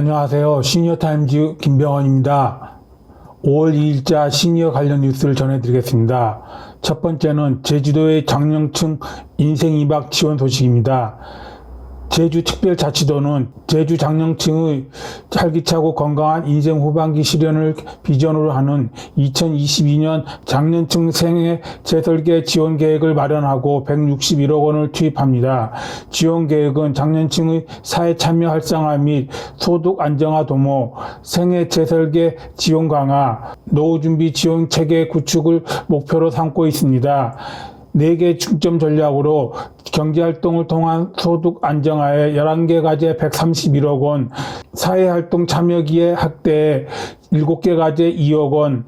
안녕하세요. 시니어타임즈 김병헌입니다. 5월 2일자 시니어 관련 뉴스를 전해드리겠습니다. 첫 번째는 제주도의 장년층 인생 2박 지원 소식입니다. 제주특별자치도는 제주 장년층의 활기차고 건강한 인생 후반기 실현을 비전으로 하는 2022년 장년층 생애 재설계 지원 계획을 마련하고 161억 원을 투입합니다. 지원 계획은 장년층의 사회 참여 활성화 및 소득 안정화 도모, 생애 재설계 지원 강화, 노후 준비 지원 체계 구축을 목표로 삼고 있습니다. 4개 중점 전략으로 경제활동을 통한 소득 안정화에 11개 과제 131억 원, 사회활동 참여기회 확대에 7개 과제 2억 원,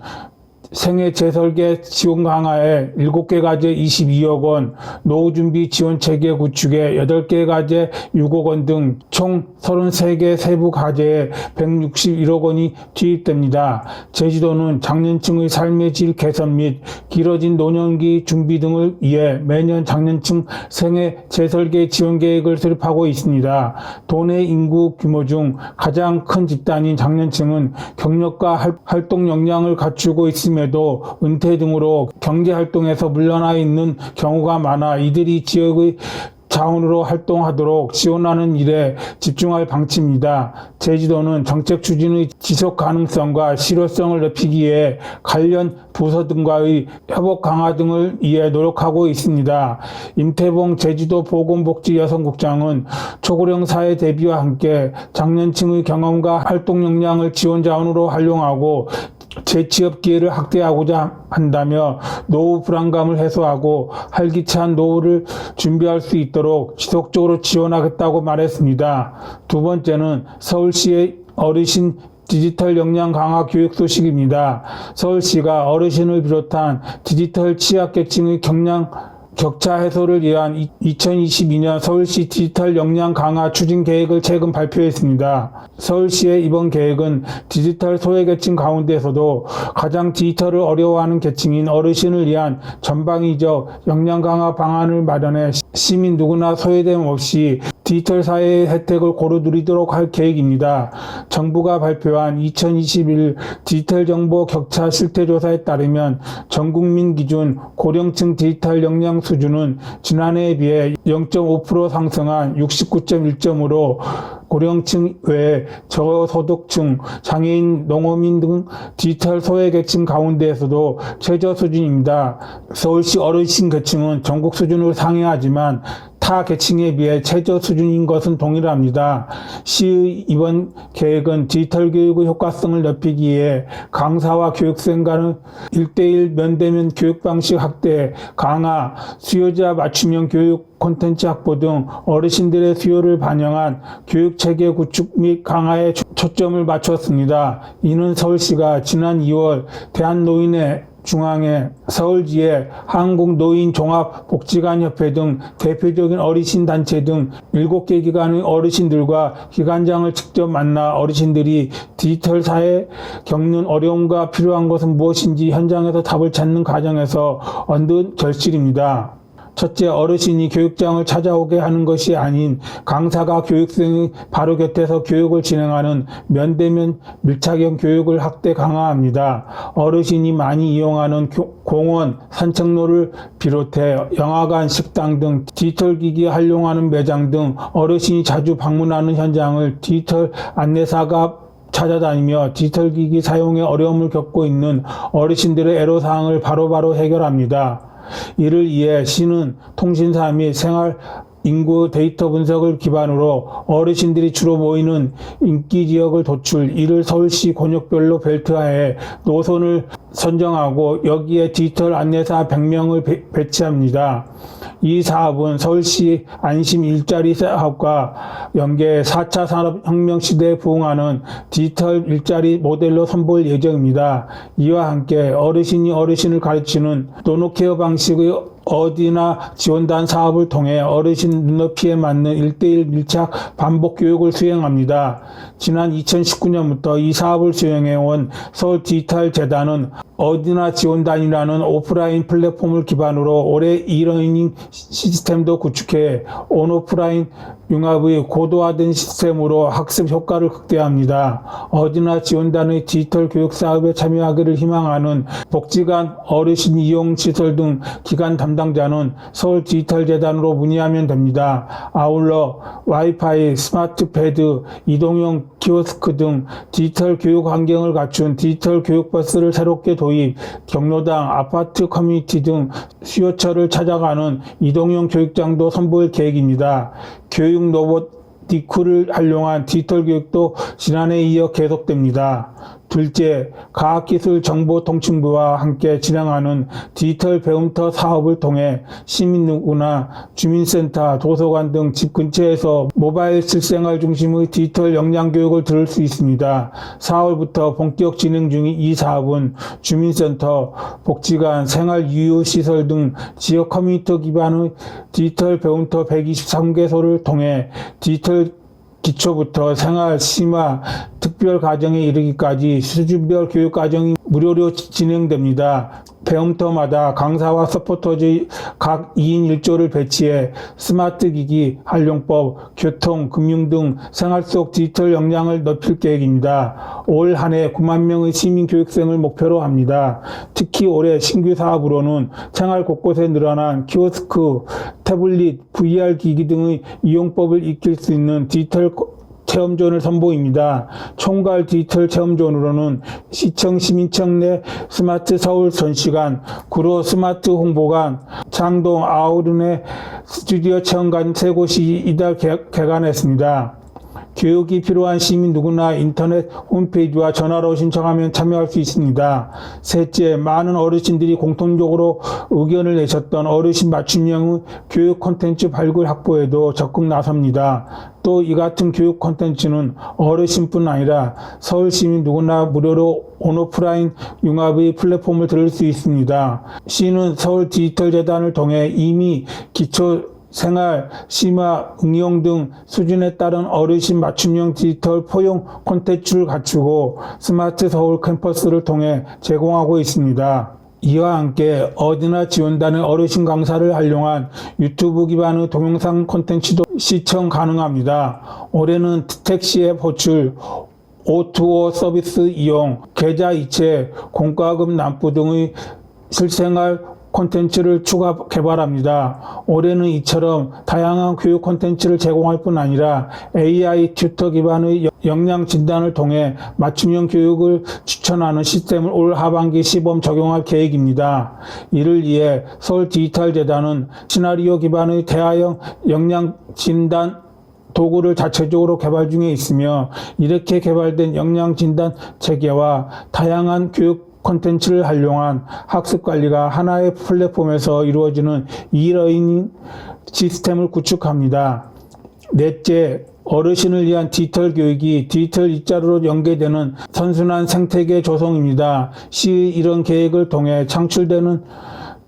생애 재설계 지원 강화에 7개 과제 22억 원, 노후준비 지원 체계 구축에 8개 과제 6억 원 등 총 33개 세부 과제에 161억 원이 투입됩니다. 제주도는 장년층의 삶의 질 개선 및 길어진 노년기 준비 등을 위해 매년 장년층 생애 재설계 지원 계획을 수립하고 있습니다. 도내 인구 규모 중 가장 큰 집단인 장년층은 경력과 활동 역량을 갖추고 있음에도 은퇴 등으로 경제활동에서 물러나 있는 경우가 많아 이들이 지역의 자원으로 활동하도록 지원하는 일에 집중할 방침입니다. 제주도는 정책 추진의 지속 가능성과 실효성을 높이기 위해 관련 부서 등과의 협업 강화 등을 위해 노력하고 있습니다. 임태봉 제주도 보건복지여성국장은 초고령 사회 대비와 함께 장년층의 경험과 활동 역량을 지원 자원으로 활용하고 재취업 기회를 확대하고자 한다며 노후 불안감을 해소하고 활기찬 노후를 준비할 수 있도록 지속적으로 지원하겠다고 말했습니다. 두 번째는 서울시의 어르신 디지털 역량 강화 교육 소식입니다. 서울시가 어르신을 비롯한 디지털 취약계층의 격차 해소를 위한 2022년 서울시 디지털 역량 강화 추진 계획을 최근 발표했습니다. 서울시의 이번 계획은 디지털 소외계층 가운데서도 가장 디지털을 어려워하는 계층인 어르신을 위한 전방위적 역량 강화 방안을 마련해 시민 누구나 소외됨 없이 디지털 사회의 혜택을 고루 누리도록 할 계획입니다. 정부가 발표한 2021 디지털 정보 격차 실태조사에 따르면 전국민 기준 고령층 디지털 역량 수준은 지난해에 비해 0.5% 상승한 69.1점으로 고령층 외에 저소득층, 장애인, 농어민 등 디지털 소외계층 가운데에서도 최저 수준입니다. 서울시 어르신 계층은 전국 수준을 상회하지만 타 계층에 비해 최저 수준인 것은 동일합니다. 시의 이번 계획은 디지털 교육의 효과성을 높이기 위해 강사와 교육생 간의 1:1 면대면 교육 방식 확대, 강화, 수요자 맞춤형 교육 콘텐츠 확보 등 어르신들의 수요를 반영한 교육체계 구축 및 강화에 초점을 맞췄습니다. 이는 서울시가 지난 2월 대한노인회 중앙회, 서울지회, 한국노인종합복지관협회 등 대표적인 어르신 단체 등 7개 기관의 어르신들과 기관장을 직접 만나 어르신들이 디지털 사회에 겪는 어려움과 필요한 것은 무엇인지 현장에서 답을 찾는 과정에서 얻은 결실입니다. 첫째, 어르신이 교육장을 찾아오게 하는 것이 아닌 강사가 교육생의 바로 곁에서 교육을 진행하는 면대면 밀착형 교육을 확대 강화합니다. 어르신이 많이 이용하는 공원, 산책로를 비롯해 영화관, 식당 등 디지털 기기 활용하는 매장 등 어르신이 자주 방문하는 현장을 디지털 안내사가 찾아다니며 디지털 기기 사용에 어려움을 겪고 있는 어르신들의 애로사항을 바로바로 해결합니다. 이를 위해 시는 통신사 및 생활 인구 데이터 분석을 기반으로 어르신들이 주로 모이는 인기 지역을 도출, 이를 서울시 권역별로 벨트화해 노선을 선정하고 여기에 디지털 안내사 100명을 배치합니다. 이 사업은 서울시 안심 일자리 사업과 연계 4차 산업혁명 시대에 부응하는 디지털 일자리 모델로 선보일 예정입니다. 이와 함께 어르신이 어르신을 가르치는 노노케어 방식의 어디나 지원단 사업을 통해 어르신 눈높이에 맞는 1:1 밀착 반복 교육을 수행합니다. 지난 2019년부터 이 사업을 수행해온 서울디지털재단은 어디나 지원단이라는 오프라인 플랫폼을 기반으로 올해 이러닝 시스템도 구축해 온오프라인 융합의 고도화된 시스템으로 학습 효과를 극대화합니다. 어디나 지원단의 디지털 교육 사업에 참여하기를 희망하는 복지관, 어르신 이용 시설 등 기관 담당자는 서울 디지털재단으로 문의하면 됩니다. 아울러 와이파이, 스마트 패드, 이동형 키오스크 등 디지털 교육 환경을 갖춘 디지털 교육버스를 새롭게 도입, 경로당, 아파트 커뮤니티 등 수요처를 찾아가는 이동형 교육장도 선보일 계획입니다. 교육 로보티크를 활용한 디지털 교육도 지난해에 이어 계속됩니다. 둘째, 과학기술정보통신부와 함께 진행하는 디지털 배움터 사업을 통해 시민 누구나 주민센터, 도서관 등 집 근처에서 모바일 실생활 중심의 디지털 역량교육을 들을 수 있습니다. 4월부터 본격 진행 중인 이 사업은 주민센터, 복지관, 생활유휴시설 등 지역 커뮤니티 기반의 디지털 배움터 123개소를 통해 디지털 기초부터 생활, 심화, 특별 과정에 이르기까지 수준별 교육 과정이 무료로 진행됩니다. 배움터마다 강사와 서포터즈 각 2인 1조를 배치해 스마트 기기, 활용법, 교통, 금융 등 생활 속 디지털 역량을 높일 계획입니다. 올 한 해 9만 명의 시민 교육생을 목표로 합니다. 특히 올해 신규 사업으로는 생활 곳곳에 늘어난 키오스크, 태블릿, VR 기기 등의 이용법을 익힐 수 있는 디지털 체험존을 선보입니다. 총괄 디지털 체험존으로는 시청 시민청 내 스마트 서울 전시관, 구로 스마트 홍보관, 창동 아우른의 스튜디오 체험관 3곳이 이달 개관했습니다. 교육이 필요한 시민 누구나 인터넷 홈페이지와 전화로 신청하면 참여할 수 있습니다. 셋째, 많은 어르신들이 공통적으로 의견을 내셨던 어르신 맞춤형 교육 콘텐츠 발굴 확보에도 적극 나섭니다. 또 이 같은 교육 콘텐츠는 어르신뿐 아니라 서울 시민 누구나 무료로 온오프라인 융합의 플랫폼을 들을 수 있습니다. 시는 서울 디지털재단을 통해 이미 기초 생활, 심화, 응용 등 수준에 따른 어르신 맞춤형 디지털 포용 콘텐츠를 갖추고 스마트 서울 캠퍼스를 통해 제공하고 있습니다. 이와 함께 어디나 지원단의 어르신 강사를 활용한 유튜브 기반의 동영상 콘텐츠도 시청 가능합니다. 올해는 택시 앱 호출, O2O 서비스 이용, 계좌 이체, 공과금 납부 등의 실생활 콘텐츠를 추가 개발합니다. 올해는 이처럼 다양한 교육 콘텐츠를 제공할 뿐 아니라 AI 튜터 기반의 역량 진단을 통해 맞춤형 교육을 추천하는 시스템을 올 하반기 시범 적용할 계획입니다. 이를 위해 서울 디지털재단은 시나리오 기반의 대화형 역량 진단 도구를 자체적으로 개발 중에 있으며 이렇게 개발된 역량 진단 체계와 다양한 교육 콘텐츠를 활용한 학습 관리가 하나의 플랫폼에서 이루어지는 이러닝 시스템을 구축합니다. 넷째, 어르신을 위한 디지털 교육이 디지털 일자리로 연계되는 선순환 생태계 조성입니다. 시의 이런 계획을 통해 창출되는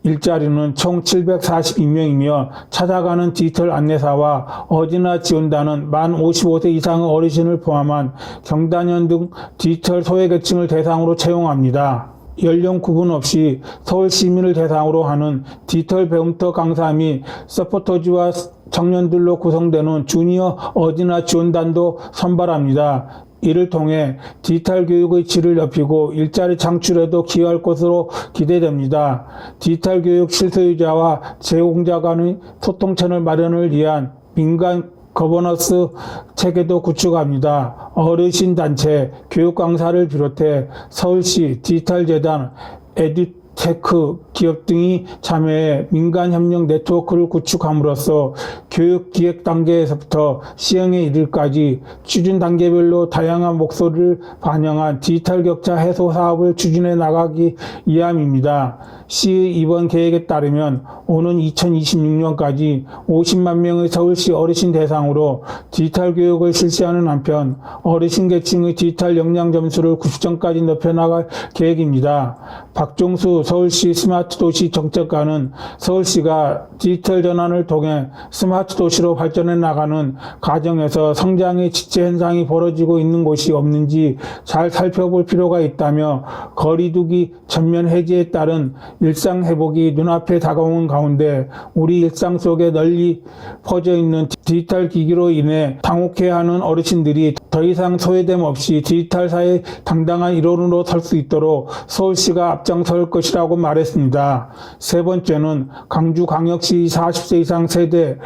일자리는 총 742명이며 찾아가는 디지털 안내사와 어디나 지원단은 만 55세 이상의 어르신을 포함한 경단년 등 디지털 소외계층을 대상으로 채용합니다. 연령 구분 없이 서울 시민을 대상으로 하는 디지털 배움터 강사 및 서포터즈와 청년들로 구성되는 주니어 어디나 지원단도 선발합니다. 이를 통해 디지털 교육의 질을 높이고 일자리 창출에도 기여할 것으로 기대됩니다. 디지털 교육 실소유자와 제공자 간의 소통 채널 마련을 위한 민간 거버넌스 체계도 구축합니다. 어르신 단체, 교육 강사를 비롯해 서울시 디지털재단, 에듀테크 기업 등이 참여해 민간협력 네트워크를 구축함으로써 교육 기획 단계에서부터 시행에 이르기까지 추진 단계별로 다양한 목소리를 반영한 디지털 격차 해소 사업을 추진해 나가기 위함입니다. 시의 이번 계획에 따르면 오는 2026년까지 50만 명의 서울시 어르신 대상으로 디지털 교육을 실시하는 한편 어르신 계층의 디지털 역량 점수를 90점까지 높여나갈 계획입니다. 박종수 서울시 스마트 도시 정책관은 서울시가 디지털 전환을 통해 스마트 도시로 발전해 나가는 과정에서 성장의 지체 현상이 벌어지고 있는 곳이 없는지 잘 살펴볼 필요가 있다며 거리두기 전면 해제에 따른 일상 회복이 눈앞에 다가오는 가운데 우리 일상 속에 널리 퍼져 있는 디지털 기기로 인해 당혹해하는 어르신들이 더 이상 소외됨 없이 디지털 사회의 당당한 일원으로 설 수 있도록 서울시가 앞장설 것이라고 말했습니다. 세 번째는 광주광역시 40세 이상 세대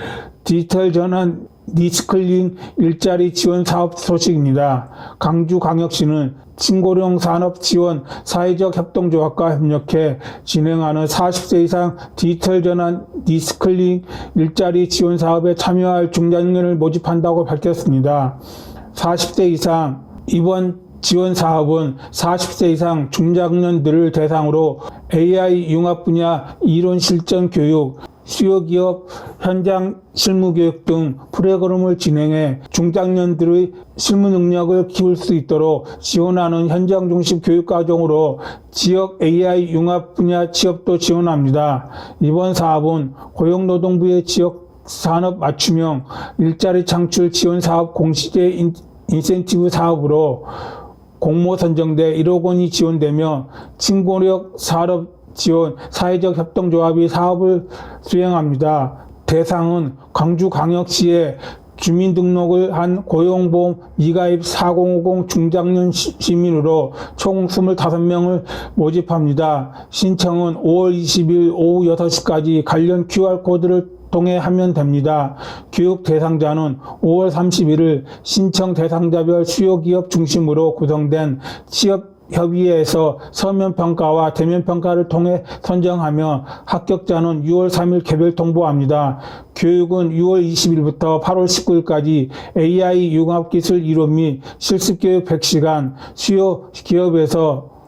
디지털 전환 리스클링 일자리 지원 사업 소식입니다. 광주광역시는 친고령 산업 지원 사회적 협동조합과 협력해 진행하는 40세 이상 디지털 전환 리스클링 일자리 지원 사업에 참여할 중장년을 모집한다고 밝혔습니다. 40세 이상 이번 지원 사업은 40세 이상 중장년들을 대상으로 AI 융합 분야 이론 실전 교육, 수요 기업 현장 실무 교육 등 프로그램을 진행해 중장년들의 실무 능력을 키울 수 있도록 지원하는 현장 중심 교육 과정으로 지역 AI 융합 분야 취업도 지원합니다. 이번 사업은 고용노동부의 지역 산업 맞춤형 일자리 창출 지원 사업 공시제 인센티브 사업으로 공모 선정돼 1억 원이 지원되며 친고력 산업 지원 사회적 협동조합이 사업을 수행합니다. 대상은 광주광역시에 주민등록을 한 고용보험 미가입 4050 중장년 시민으로 총 25명을 모집합니다. 신청은 5월 20일 오후 6시까지 관련 QR코드를 통해 하면 됩니다. 교육 대상자는 5월 31일 신청 대상자별 수요기업 중심으로 구성된 취업협의회에서 서면평가와 대면평가를 통해 선정하며 합격자는 6월 3일 개별 통보합니다. 교육은 6월 20일부터 8월 19일까지 AI 융합기술 이론 및 실습교육 100시간, 수요 기업에서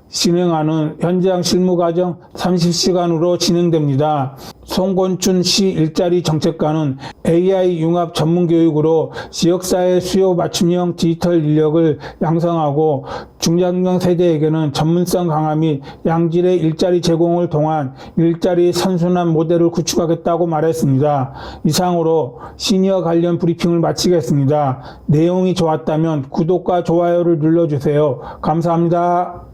진행하는 현장 실무과정 30시간으로 진행됩니다. 송건춘 시 일자리 정책관은 AI 융합 전문교육으로 지역사회 수요 맞춤형 디지털 인력을 양성하고 중장년 세대에게는 전문성 강화 및 양질의 일자리 제공을 통한 일자리 선순환 모델을 구축하겠다고 말했습니다. 이상으로 시니어 관련 브리핑을 마치겠습니다. 내용이 좋았다면 구독과 좋아요를 눌러주세요. 감사합니다.